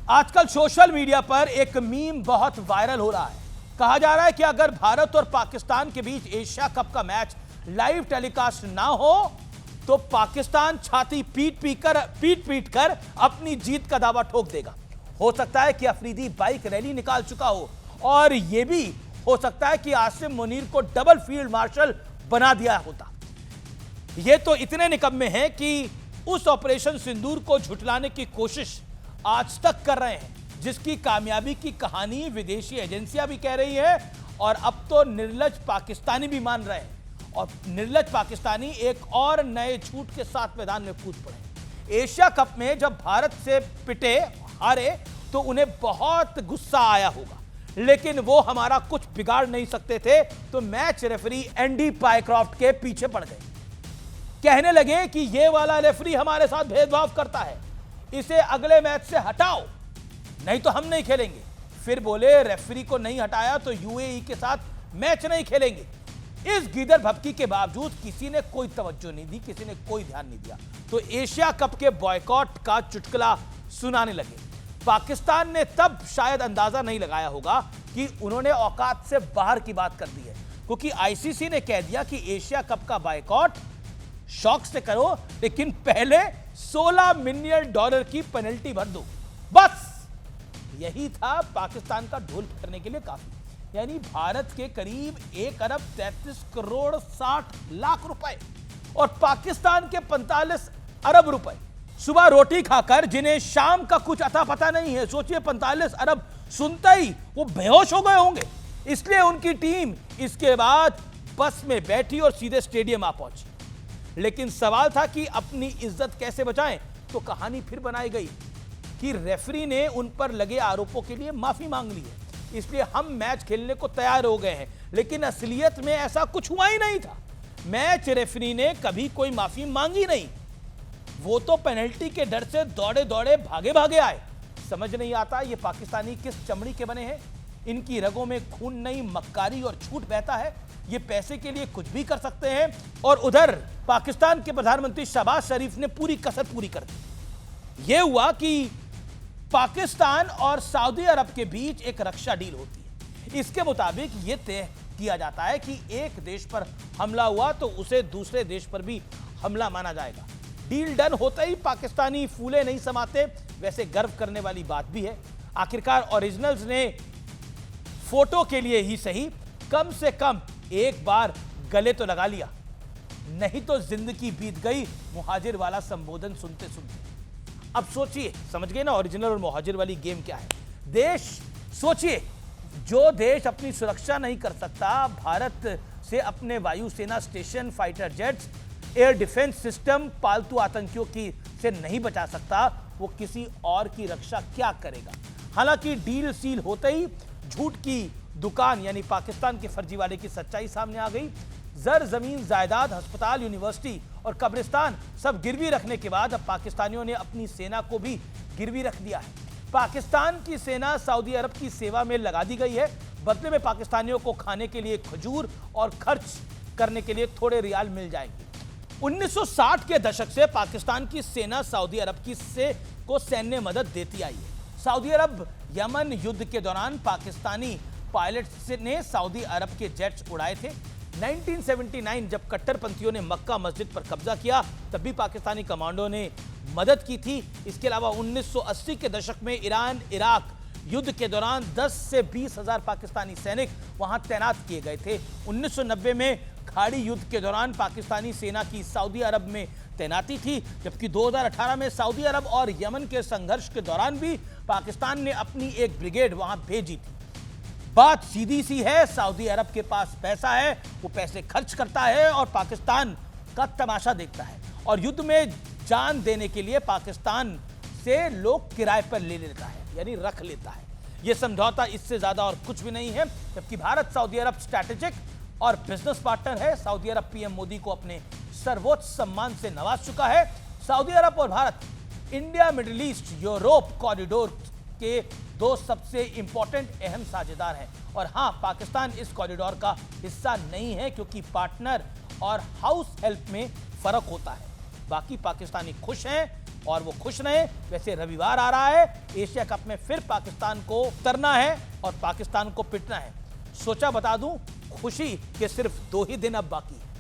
आजकल social media पर एक मीम बहुत वायरल हो रहा है। कहा जा रहा है कि अगर भारत और पाकिस्तान के बीच एशिया कप का मैच लाइव टेलीकास्ट ना हो तो पाकिस्तान छाती पीट कर अपनी जीत का दावा ठोक देगा। हो सकता है कि अफरीदी बाइक रैली निकाल चुका हो और यह भी हो सकता है कि आसिम मुनीर को डबल फील्ड मार्शल बना दिया होता। यह तो इतने निकम्मे हैं कि उस ऑपरेशन सिंदूर को झुठलाने की कोशिश आज तक कर रहे हैं, जिसकी कामयाबी की कहानी विदेशी एजेंसियां भी कह रही है और अब तो निर्लज पाकिस्तानी भी मान रहे हैं। और निर्लज पाकिस्तानी एक और नए झूठ के साथ मैदान में कूद पड़े। एशिया कप में जब भारत से हारे तो उन्हें बहुत गुस्सा आया होगा, लेकिन वो हमारा कुछ बिगाड़ नहीं सकते थे, तो मैच रेफरी एंडी पायक्रॉफ्ट के पीछे पड़ गए। कहने लगे कि ये वाला रेफरी हमारे साथ भेदभाव करता है, इसे अगले मैच से हटाओ नहीं तो हम नहीं खेलेंगे। फिर बोले रेफरी को नहीं हटाया तो यूएई के साथ मैच नहीं खेलेंगे। इस गीदड़ भभकी के बावजूद किसी ने कोई तवज्जो नहीं दी, किसी ने कोई ध्यान नहीं दिया, तो एशिया कप के बॉयकॉट का चुटकुला सुनाने लगे। पाकिस्तान ने तब शायद अंदाजा नहीं लगाया होगा कि उन्होंने औकात से बाहर की बात कर दी है, क्योंकि आईसीसी ने कह दिया कि एशिया कप का बॉयकॉट शौक से करो, लेकिन पहले $16 मिलियन की पेनल्टी भर दो। बस यही था पाकिस्तान का ढोल पकड़ने के लिए काफी। यानी भारत के करीब 1 अरब 33 करोड़ 60 लाख रुपए और पाकिस्तान के 45 अरब रुपए। सुबह रोटी खाकर जिन्हें शाम का कुछ अता पता नहीं है, सोचिए 45 अरब सुनते ही वो बेहोश हो गए होंगे। इसलिए उनकी टीम इसके बाद बस में बैठी और सीधे स्टेडियम आ पहुंची। लेकिन सवाल था कि अपनी इज्जत कैसे बचाएं, तो कहानी फिर बनाई गई कि रेफरी ने उन पर लगे आरोपों के लिए माफी मांग ली है, इसलिए हम मैच खेलने को तैयार हो गए हैं। लेकिन असलियत में ऐसा कुछ हुआ ही नहीं था। मैच रेफरी ने कभी कोई माफी मांगी नहीं, वो तो पेनल्टी के डर से दौड़े दौड़े भागे भागे आए। समझ नहीं आता ये पाकिस्तानी किस चमड़ी के बने हैं। इनकी रगों में खून नहीं, मक्कारी और झूठ बहता है। ये पैसे के लिए कुछ भी कर सकते हैं। और उधर पाकिस्तान के प्रधानमंत्री शहबाज शरीफ ने पूरी कसर पूरी कर दी। यह हुआ कि पाकिस्तान और सऊदी अरब के बीच एक रक्षा डील होती है। इसके मुताबिक यह तय किया जाता है कि एक देश पर हमला हुआ तो उसे दूसरे देश पर भी हमला माना जाएगा। डील डन होते ही पाकिस्तानी फूले नहीं समाते। वैसे गर्व करने वाली बात भी है, आखिरकार ओरिजिनल्स ने फोटो के लिए ही सही कम से कम एक बार गले तो लगा लिया, नहीं तो जिंदगी बीत गई मुहाजिर वाला संबोधन सुनते सुनते। अब सोचिए, समझ गए ना ओरिजिनल और मुहाजिर वाली गेम क्या है। देश सोचिए, जो देश अपनी सुरक्षा नहीं कर सकता, भारत से अपने वायुसेना station, fighter jets, air defence system, पालतू आतंकियों की से नहीं बचा सकता, वो किसी और की रक्षा क्या करेगा। हालांकि डील सील होते ही झूठ की दुकान यानी पाकिस्तान के फर्जीवाले की सच्चाई सामने आ गई। जर, जमीन, जायदाद, अस्पताल, यूनिवर्सिटी और कब्रिस्तान सब गिरवी रखने के बाद अब पाकिस्तानियों ने अपनी सेना को भी गिरवी रख दिया है। पाकिस्तान की सेना सऊदी अरब की सेवा में लगा दी गई है। बदले में पाकिस्तानियों को खाने के लिए खजूर और खर्च करने के लिए थोड़े रियाल मिल जाएंगे। 1960 के दशक से पाकिस्तान की सेना सऊदी अरब को सैन्य मदद देती आई है। सऊदी अरब यमन युद्ध के दौरान पाकिस्तानी पायलट्स ने सऊदी अरब के जेट्स उड़ाए थे। 1979 जब कट्टरपंथियों ने मक्का मस्जिद पर कब्जा किया, तब भी पाकिस्तानी कमांडो ने मदद की थी। इसके अलावा 1980 के दशक में ईरान इराक युद्ध के दौरान 10 से 20 हजार पाकिस्तानी सैनिक वहां तैनात किए गए थे। 1990 में खाड़ी युद्ध के दौरान पाकिस्तानी सेना की सऊदी अरब में तैनाती थी, जबकि 2018 में सऊदी अरब और यमन के संघर्ष के दौरान भी पाकिस्तान ने अपनी एक ब्रिगेड वहां भेजी थी। बात सीधी सी है, सऊदी अरब के पास पैसा है, वो पैसे खर्च करता है और पाकिस्तान का तमाशा देखता है। और युद्ध में जान देने के लिए पाकिस्तान से लोग किराए पर ले लेता है, यानी रख लेता है। यह समझौता इससे ज्यादा और कुछ भी नहीं है। जबकि भारत सऊदी अरब स्ट्रैटेजिक और बिजनेस पार्टनर है। सऊदी अरब पीएम मोदी को अपने सर्वोच्च सम्मान से नवाज चुका है। सऊदी अरब और Bharat India middle east Europe corridor के दो सबसे इंपॉर्टेंट अहम साझेदार हैं। और हां, पाकिस्तान इस कॉरिडोर का हिस्सा नहीं है, क्योंकि पार्टनर और हाउस हेल्प में फर्क होता है। बाकी पाकिस्तानी खुश हैं और वो खुश रहे। वैसे रविवार आ रहा है, एशिया कप में फिर पाकिस्तान को उतरना है और पाकिस्तान को पिटना है। सोचा बता दूं, खुशी के सिर्फ 2 ही दिन अब बाकी है।